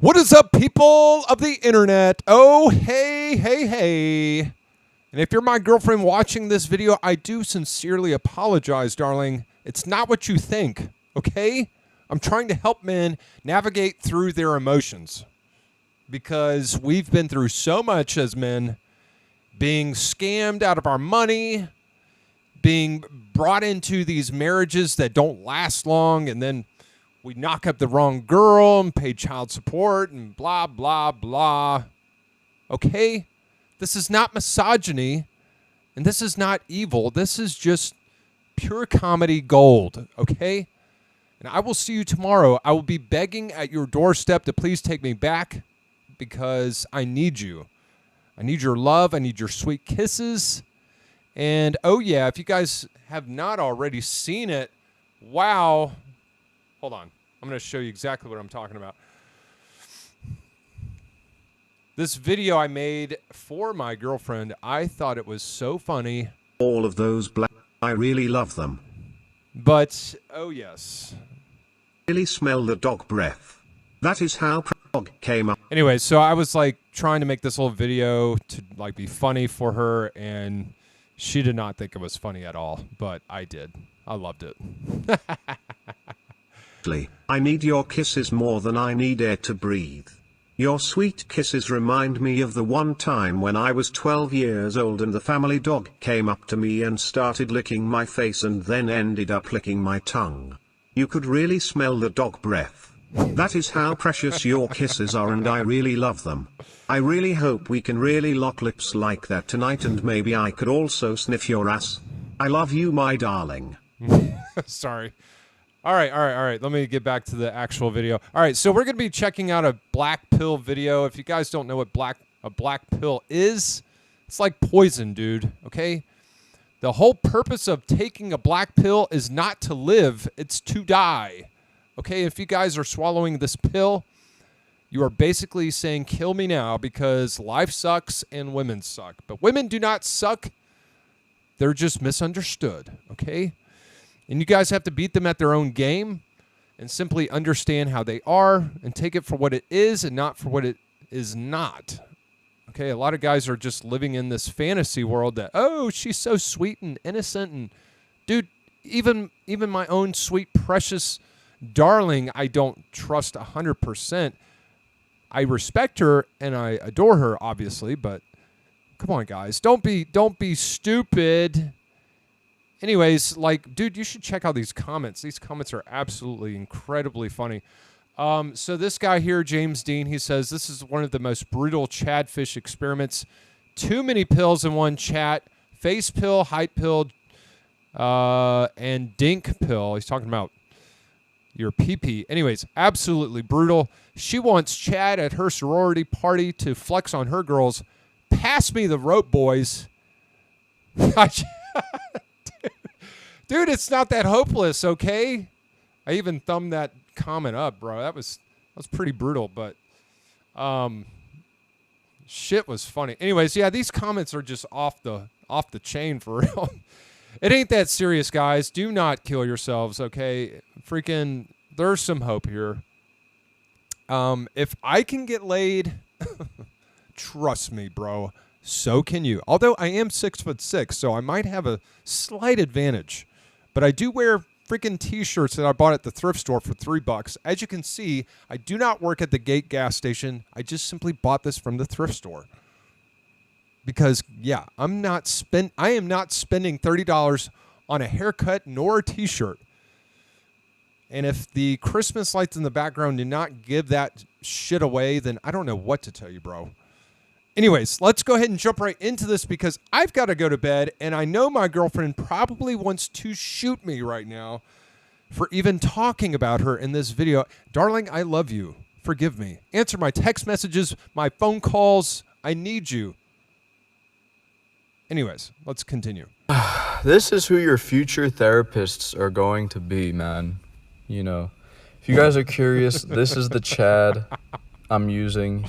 What is up, people of the internet? Oh, hey, hey, hey. And if you're my girlfriend watching this video, I do sincerely apologize, darling. It's not what you think, okay? I'm trying to help men navigate through their emotions because we've been through so much as men, being scammed out of our money, being brought into these marriages that don't last long, and then we knock up the wrong girl and pay child support and blah, blah, blah. Okay? This is not misogyny, and this is not evil. This is just pure comedy gold, okay? And I will see you tomorrow. I will be begging at your doorstep to please take me back because I need you. I need your love. I need your sweet kisses. And, oh, yeah, if you guys have not already seen it, wow. Hold on. I'm going to show you exactly what I'm talking about. This video I made for my girlfriend, I thought it was so funny. All of those black, I really love them. But, oh, yes. Really smell the dog breath. That is how dog came up. Anyway, so I was like trying to make this little video to like be funny for her, and she did not think it was funny at all, but I did. I loved it. I need your kisses more than I need air to breathe. Your sweet kisses remind me of the one time when I was 12 years old and the family dog came up to me and started licking my face and then ended up licking my tongue. You could really smell the dog breath. That is how precious your kisses are, and I really love them. I really hope we can really lock lips like that tonight, and maybe I could also sniff your ass. I love you, my darling. Sorry. All right. Let me get back to the actual video. All right, so we're going to be checking out a black pill video. If you guys don't know what a black pill is, it's like poison, dude, okay? The whole purpose of taking a black pill is not to live, it's to die. Okay, if you guys are swallowing this pill, you are basically saying kill me now because life sucks and women suck. But women do not suck. They're just misunderstood, okay? And you guys have to beat them at their own game and simply understand how they are and take it for what it is and not for what it is not. Okay, a lot of guys are just living in this fantasy world that, oh, she's so sweet and innocent. And, dude, even my own sweet, precious darling, I don't trust 100%. I respect her and I adore her, obviously, but come on, guys. Don't be stupid. Anyways, like, dude, you should check out these comments. These comments are absolutely incredibly funny. So this guy here, James Dean, he says, this is one of the most brutal Chadfish experiments. Too many pills in one chat. Face pill, height pill, and dink pill. He's talking about your pee-pee. Anyways, absolutely brutal. She wants Chad at her sorority party to flex on her girls. Pass me the rope, boys. Dude, it's not that hopeless, okay? I even thumbed that comment up, bro. That was pretty brutal, but shit was funny. Anyways, yeah, these comments are just off the chain for real. It ain't that serious, guys. Do not kill yourselves, okay? Freaking, there's some hope here. If I can get laid, trust me, bro, so can you. Although I am 6'6", so I might have a slight advantage. But I do wear freaking t-shirts that I bought at the thrift store for $3. As you can see, I do not work at the Gate gas station. I just simply bought this from the thrift store. Because, yeah, I am not spending $30 on a haircut nor a t-shirt. And if the Christmas lights in the background did not give that shit away, then I don't know what to tell you, bro. Anyways, let's go ahead and jump right into this because I've got to go to bed, and I know my girlfriend probably wants to shoot me right now for even talking about her in this video. Darling, I love you. Forgive me. Answer my text messages, my phone calls. I need you. Anyways, let's continue. This is who your future therapists are going to be, man. You know, if you guys are curious, this is the Chad I'm using.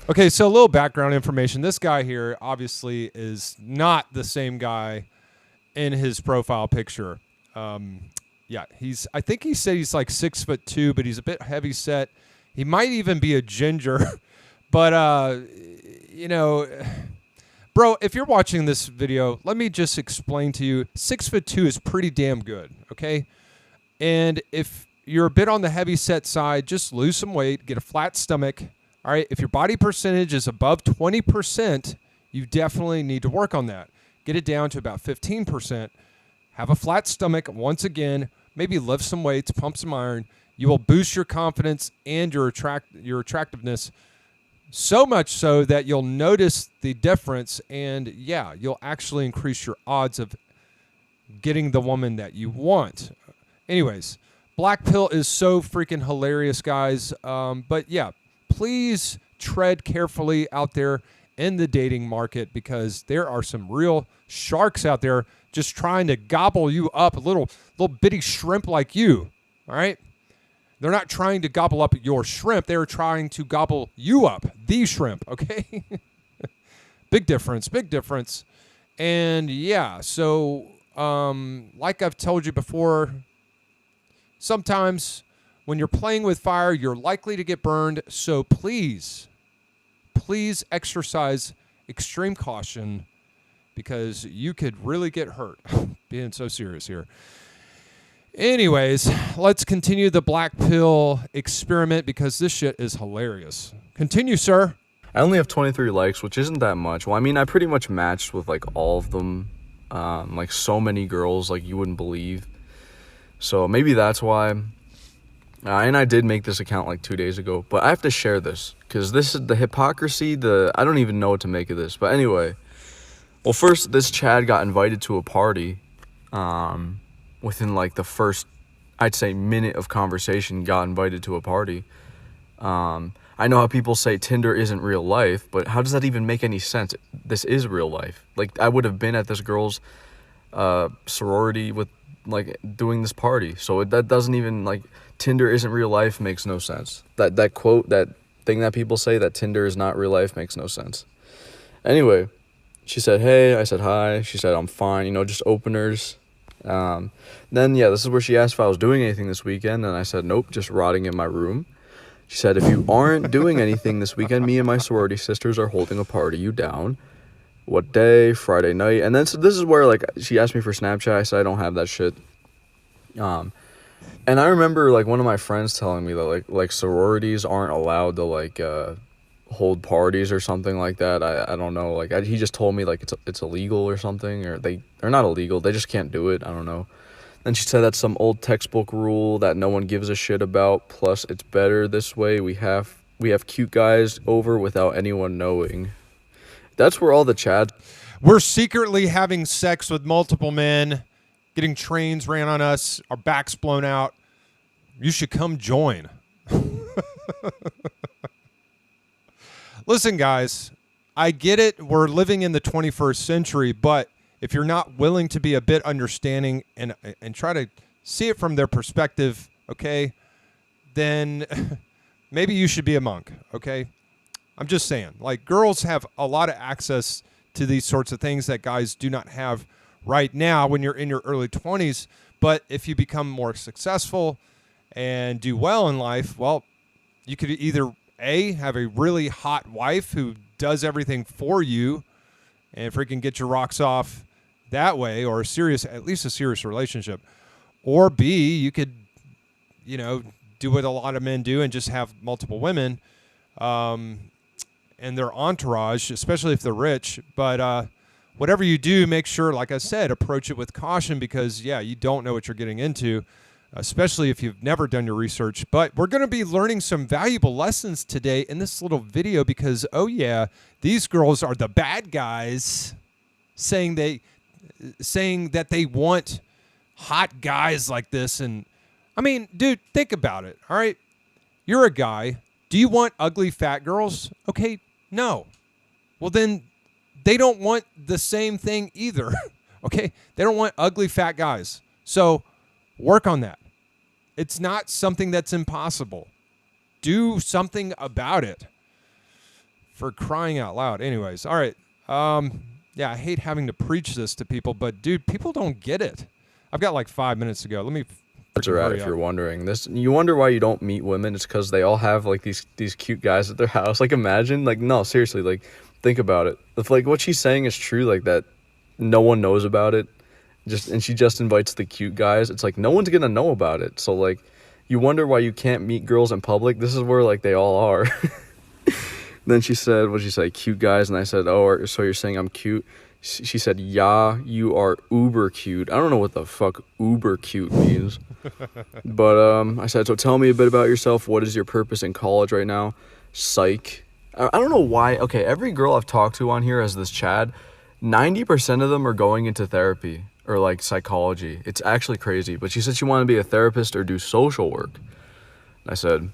Okay, so a little background information. This guy here obviously is not the same guy in his profile picture. Yeah, I think he said he's like 6'2", but he's a bit heavy set. He might even be a ginger. But, you know, bro, if you're watching this video, let me just explain to you, 6'2" is pretty damn good, okay? And if you're a bit on the heavy set side, just lose some weight, get a flat stomach. All right, if your body percentage is above 20%, you definitely need to work on that. Get it down to about 15%. Have a flat stomach once again. Maybe lift some weights, pump some iron. You will boost your confidence and your attractiveness so much so that you'll notice the difference, and yeah, you'll actually increase your odds of getting the woman that you want. Anyways, black pill is so freaking hilarious, guys. But yeah, please tread carefully out there in the dating market, because there are some real sharks out there just trying to gobble you up, little bitty shrimp like you. All right? They're not trying to gobble up your shrimp. They're trying to gobble you up, the shrimp, okay? Big difference, big difference. And yeah, so like I've told you before, sometimes when you're playing with fire, you're likely to get burned. So please exercise extreme caution, because you could really get hurt. Being so serious here. Anyways, let's continue the black pill experiment, because this shit is hilarious. Continue, sir. I only have 23 likes, which isn't that much. Well, I mean, I pretty much matched with like all of them. Like so many girls, like you wouldn't believe. So maybe that's why. And I did make this account like 2 days ago, but I have to share this because this is the hypocrisy. I don't even know what to make of this. But anyway, well, first, this Chad got invited to a party. Within like the first, I'd say, minute of conversation, got invited to a party. I know how people say Tinder isn't real life, but how does that even make any sense? This is real life. Like, I would have been at this girl's sorority with, like, doing this party. So that doesn't even, like, Tinder isn't real life makes no sense. That quote, that thing that people say, that Tinder is not real life, makes no sense. Anyway, she said, hey. I said, hi. She said, I'm fine. You know, just openers. Then, yeah, this is where she asked if I was doing anything this weekend, and I said, nope, just rotting in my room. She said, if you aren't doing anything this weekend, me and my sorority sisters are holding a party. You down? What day? Friday night. And then, so this is where, like, she asked me for Snapchat. I said, I don't have that shit. And I remember, like, one of my friends telling me that, like sororities aren't allowed to, like, hold parties or something like that. I don't know. Like, he just told me, like, it's illegal or something, or they're not illegal. They just can't do it. I don't know. Then she said that's some old textbook rule that no one gives a shit about. Plus, it's better this way. We have cute guys over without anyone knowing. That's where all the Chad. We're secretly having sex with multiple men, getting trains ran on us, our backs blown out. You should come join. Listen, guys, I get it. We're living in the 21st century, but if you're not willing to be a bit understanding and try to see it from their perspective, okay, then maybe you should be a monk, okay? I'm just saying, like, girls have a lot of access to these sorts of things that guys do not have right now when you're in your early 20s. But if you become more successful and do well in life, well, you could either A, have a really hot wife who does everything for you and freaking get your rocks off that way, or at least a serious relationship. Or B, you could, you know, do what a lot of men do and just have multiple women and their entourage, especially if they're rich. But whatever you do, make sure, like I said, approach it with caution, because, yeah, you don't know what you're getting into, especially if you've never done your research. But we're going to be learning some valuable lessons today in this little video, because, oh, yeah, these girls are the bad guys saying that they want hot guys like this. And, I mean, dude, think about it, all right? You're a guy. Do you want ugly fat girls? Okay, no. Well, then they don't want the same thing either, okay? They don't want ugly fat guys. So work on that. It's not something that's impossible. Do something about it, for crying out loud. Anyways, all right. Yeah, I hate having to preach this to people, but, dude, people don't get it. I've got like 5 minutes to go. Let me are at, if you're wondering this. You wonder why you don't meet women. It's because they all have like these cute guys at their house. Like, imagine, like, no, seriously, like, think about it. If like what she's saying is true, like that no one knows about it, and she just invites the cute guys, it's like no one's gonna know about it. So like you wonder why you can't meet girls in public. This is where like they all are. Then she said, what'd she say, cute guys? And I said, oh, so you're saying I'm cute? She said, yeah, you are uber cute. I don't know what the fuck uber cute means. But I said, so tell me a bit about yourself. What is your purpose in college right now? Psych. I don't know why. Okay, every girl I've talked to on here as this Chad, 90% of them are going into therapy or like psychology. It's actually crazy. But she said she wanted to be a therapist or do social work. I said,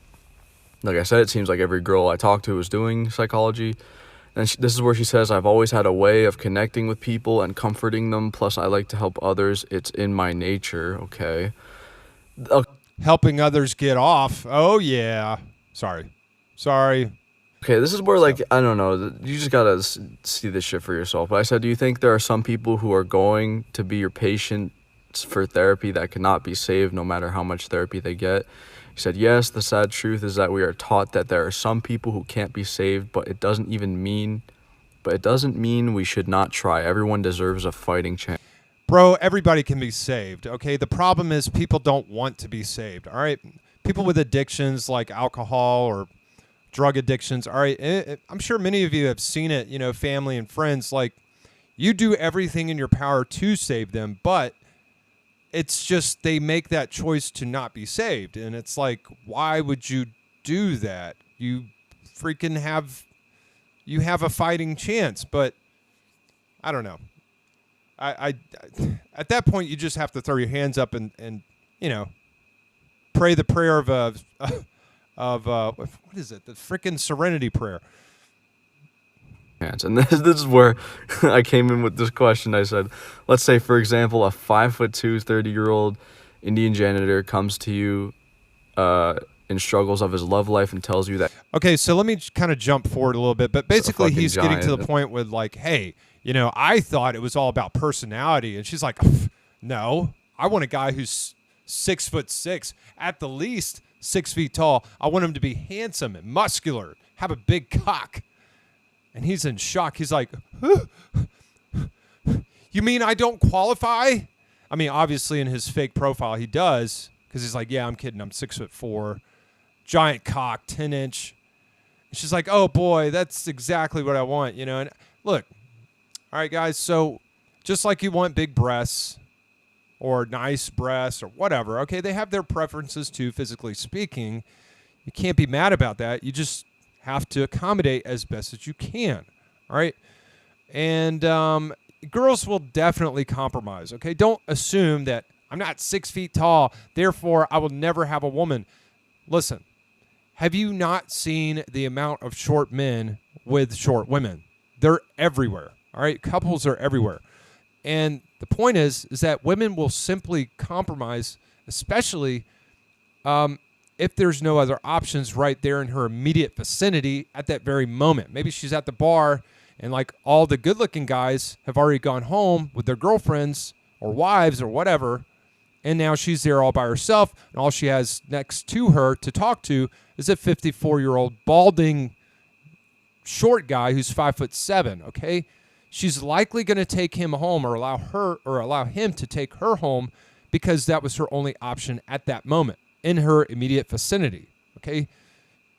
like I said, it seems like every girl I talked to is doing psychology. And this is where she says, I've always had a way of connecting with people and comforting them. Plus, I like to help others. It's in my nature. Okay. Helping others get off. Oh, yeah. Sorry. Okay, this is where, like, I don't know. You just got to see this shit for yourself. But I said, do you think there are some people who are going to be your patients for therapy that cannot be saved no matter how much therapy they get? He said, yes, the sad truth is that we are taught that there are some people who can't be saved, but it doesn't mean we should not try. Everyone deserves a fighting chance. Bro, everybody can be saved, okay? The problem is people don't want to be saved, all right? People with addictions like alcohol or drug addictions, all right? I'm sure many of you have seen it, you know, family and friends. Like, you do everything in your power to save them, but it's just they make that choice to not be saved. And it's like, why would you do that? You freaking have a fighting chance. But I don't know. I at that point, you just have to throw your hands up and you know, pray the prayer of what is it? The freaking serenity prayer. And this is where I came in with this question. I said, let's say, for example, a 5'2", 30-year-old Indian janitor comes to you in struggles of his love life and tells you that. Okay, so let me kind of jump forward a little bit. But basically, he's getting to the point with like, hey, you know, I thought it was all about personality. And she's like, no, I want a guy who's 6'6", at the least 6 feet tall. I want him to be handsome and muscular, have a big cock. And he's in shock. He's like, you mean I don't qualify? I mean, obviously in his fake profile, he does. Because he's like, yeah, I'm kidding. I'm 6'4", giant cock, 10-inch. And she's like, oh, boy, that's exactly what I want. You know, and look, all right, guys. So just like you want big breasts or nice breasts or whatever, okay, they have their preferences too, physically speaking. You can't be mad about that. You just have to accommodate as best as you can, all right? And girls will definitely compromise, okay? Don't assume that I'm not 6 feet tall, therefore I will never have a woman. Listen, have you not seen the amount of short men with short women? They're everywhere, all right? Couples are everywhere. And the point is that women will simply compromise, especially if there's no other options right there in her immediate vicinity at that very moment. Maybe she's at the bar and like all the good-looking guys have already gone home with their girlfriends or wives or whatever, and now she's there all by herself, and all she has next to her to talk to is a 54-year-old balding short guy who's 5'7", okay? She's likely going to take him home or allow him to take her home because that was her only option at that moment in her immediate vicinity, okay?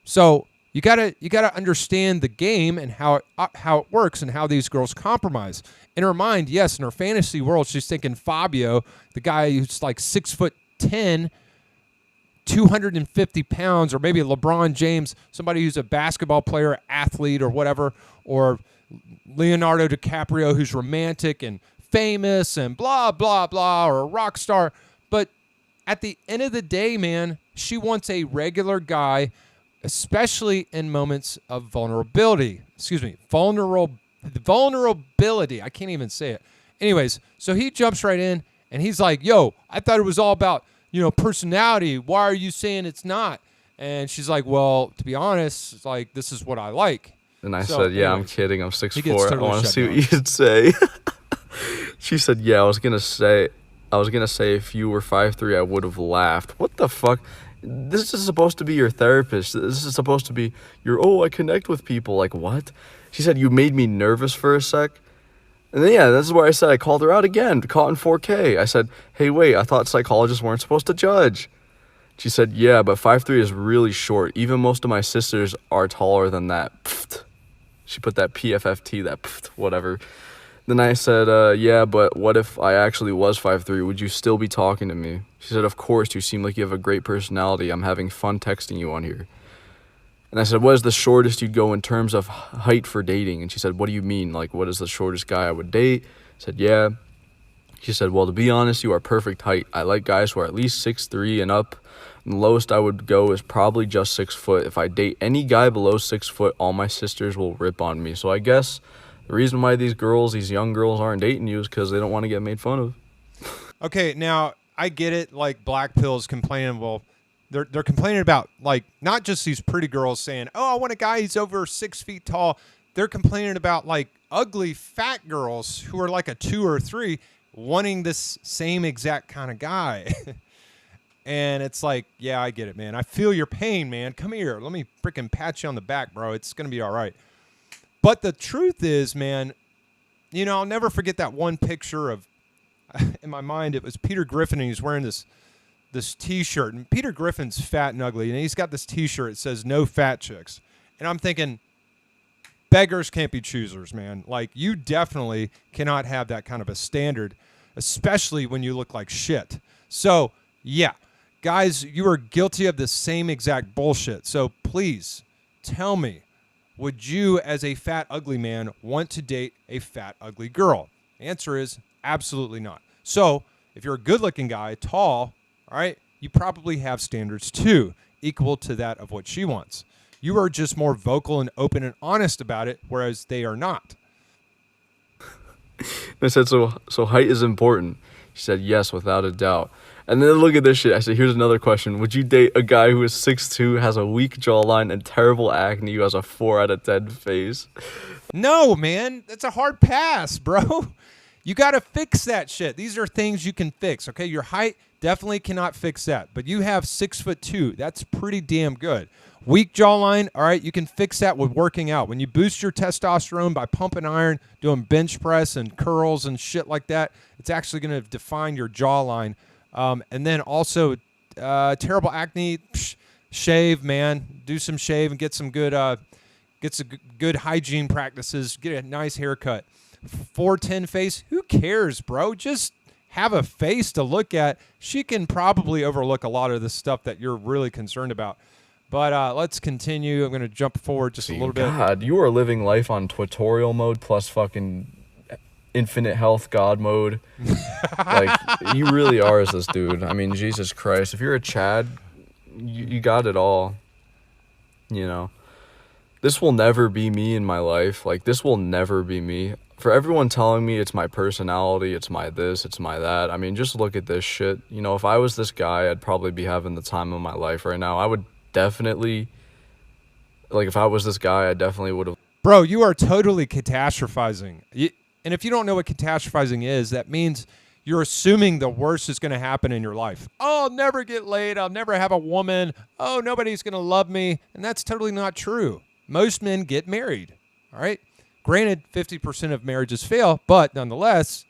So you gotta understand the game and how it works and how these girls compromise. In her mind, yes, in her fantasy world, she's thinking Fabio, the guy who's like 6'10", 250 pounds, or maybe LeBron James, somebody who's a basketball player, athlete, or whatever, or Leonardo DiCaprio, who's romantic and famous and blah, blah, blah, or a rock star. But at the end of the day, man, she wants a regular guy, especially in moments of vulnerability. Vulnerability. I can't even say it. Anyways, so he jumps right in, and he's like, yo, I thought it was all about, you know, personality. Why are you saying it's not? And she's like, well, to be honest, it's like, this is what I like. And I said, yeah, anyways, I'm kidding. I'm 6'4". I want to see what you'd say. She said, yeah, I was going to say, I was gonna say if you were 5'3", I would have laughed. What the fuck? This is supposed to be your therapist. This is supposed to be I connect with people. Like, what? She said, you made me nervous for a sec. And then, yeah, this is where I said I called her out again, caught in 4K. I said, hey, wait, I thought psychologists weren't supposed to judge. She said, yeah, but 5'3" is really short. Even most of my sisters are taller than that. Pfft. She put that PFFT, that pfft, whatever. Then I said, yeah, but what if I actually was 5'3"? Would you still be talking to me? She said, of course, you seem like you have a great personality. I'm having fun texting you on here. And I said, what is the shortest you'd go in terms of height for dating? And she said, what do you mean? Like, what is the shortest guy I would date? I said, yeah. She said, well, to be honest, you are perfect height. I like guys who are at least 6'3" and up. And the lowest I would go is probably just 6 foot. If I date any guy below 6 foot, all my sisters will rip on me. So I guess the reason why these young girls aren't dating you is because they don't want to get made fun of. Okay, now I get it. Like Black Pill's complaining. Well, they're complaining about like not just these pretty girls saying, "Oh, I want a guy who's over 6 feet tall." They're complaining about like ugly fat girls who are like a 2 or 3 wanting this same exact kind of guy. And it's like, yeah, I get it, man. I feel your pain, man. Come here. Let me freaking pat you on the back, bro. It's going to be all right. But the truth is, man, you know, I'll never forget that one picture of, in my mind, it was Peter Griffin, and he's wearing this T-shirt. And Peter Griffin's fat and ugly, and he's got this T-shirt that says, no fat chicks. And I'm thinking, beggars can't be choosers, man. Like, you definitely cannot have that kind of a standard, especially when you look like shit. So, yeah. Guys, you are guilty of the same exact bullshit. So please tell me, would you, as a fat, ugly man, want to date a fat, ugly girl? The answer is absolutely not. So if you're a good-looking guy, tall, all right, you probably have standards too, equal to that of what she wants. You are just more vocal and open and honest about it, whereas they are not. I said, so height is important. She said, yes, without a doubt. And then look at this shit. I said, here's another question. Would you date a guy who is 6'2", has a weak jawline, and terrible acne, who has a 4 out of 10 face? No, man. That's a hard pass, bro. You got to fix that shit. These are things you can fix, okay? Your height definitely cannot fix that. But you have 6'2". That's pretty damn good. Weak jawline, all right, you can fix that with working out. When you boost your testosterone by pumping iron, doing bench press and curls and shit like that, it's actually going to define your jawline. And then also terrible acne, shave, man. Do some shave and get some good hygiene practices. Get a nice haircut. 4'10" face, who cares, bro? Just have a face to look at. She can probably overlook a lot of the stuff that you're really concerned about. But let's continue. I'm going to jump forward just a little bit. God, you are living life on tutorial mode plus fucking infinite health god mode. Like, you really are as this dude. I mean, Jesus Christ. If you're a Chad, you got it all. You know, this will never be me in my life. Like, this will never be me. For everyone telling me it's my personality, it's my this, it's my that, I mean, just look at this shit. You know, if I was this guy, I'd probably be having the time of my life right now. I would definitely, like, if I was this guy, I definitely would have. Bro, you are totally catastrophizing. And if you don't know what catastrophizing is, that means you're assuming the worst is going to happen in your life. Oh, I'll never get laid. I'll never have a woman. Oh, nobody's going to love me. And that's totally not true. Most men get married, all right? Granted, 50% of marriages fail, but nonetheless,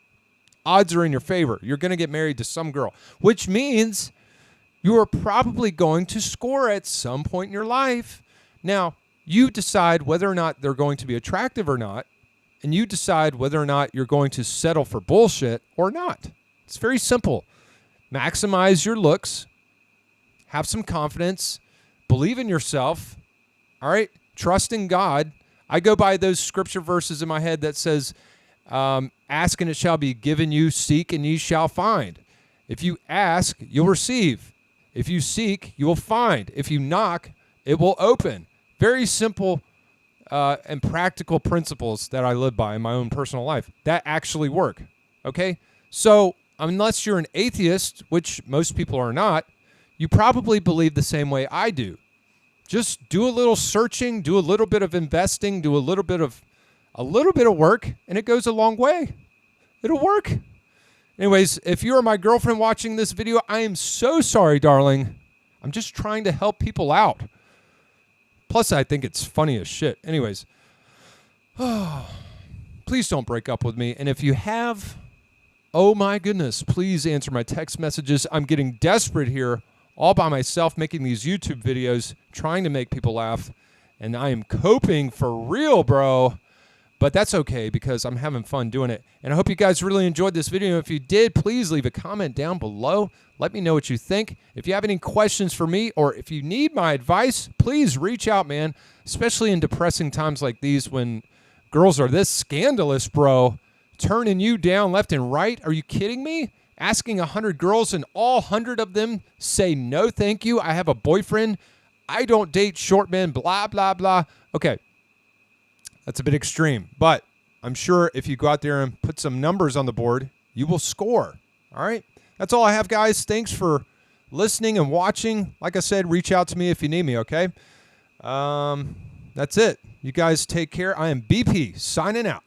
odds are in your favor. You're going to get married to some girl, which means you are probably going to score at some point in your life. Now, you decide whether or not they're going to be attractive or not, and you decide whether or not you're going to settle for bullshit or not. It's very simple. Maximize your looks, have some confidence, believe in yourself, all right? Trust in God. I go by those scripture verses in my head that says, ask and it shall be given you, seek and ye shall find. If you ask, you'll receive. If you seek, you will find. If you knock, it will open. Very simple and practical principles that I live by in my own personal life that actually work, okay? So unless you're an atheist, which most people are not, you probably believe the same way I do. Just do a little searching, do a little bit of investing, do a little bit of work, and it goes a long way. It'll work. Anyways, if you are my girlfriend watching this video, I am so sorry, darling. I'm just trying to help people out. Plus, I think it's funny as shit. Anyways, please don't break up with me. And if you have, oh my goodness, please answer my text messages. I'm getting desperate here all by myself making these YouTube videos, trying to make people laugh. And I am coping for real, bro. But that's okay because I'm having fun doing it. And I hope you guys really enjoyed this video. If you did, please leave a comment down below. Let me know what you think. If you have any questions for me or if you need my advice, please reach out, man. Especially in depressing times like these when girls are this scandalous, bro. Turning you down left and right. Are you kidding me? Asking 100 girls and all 100 of them say no thank you. I have a boyfriend. I don't date short men, blah, blah, blah. Okay. That's a bit extreme, but I'm sure if you go out there and put some numbers on the board, you will score. All right? That's all I have, guys. Thanks for listening and watching. Like I said, reach out to me if you need me, okay? That's it. You guys take care. I am BP signing out.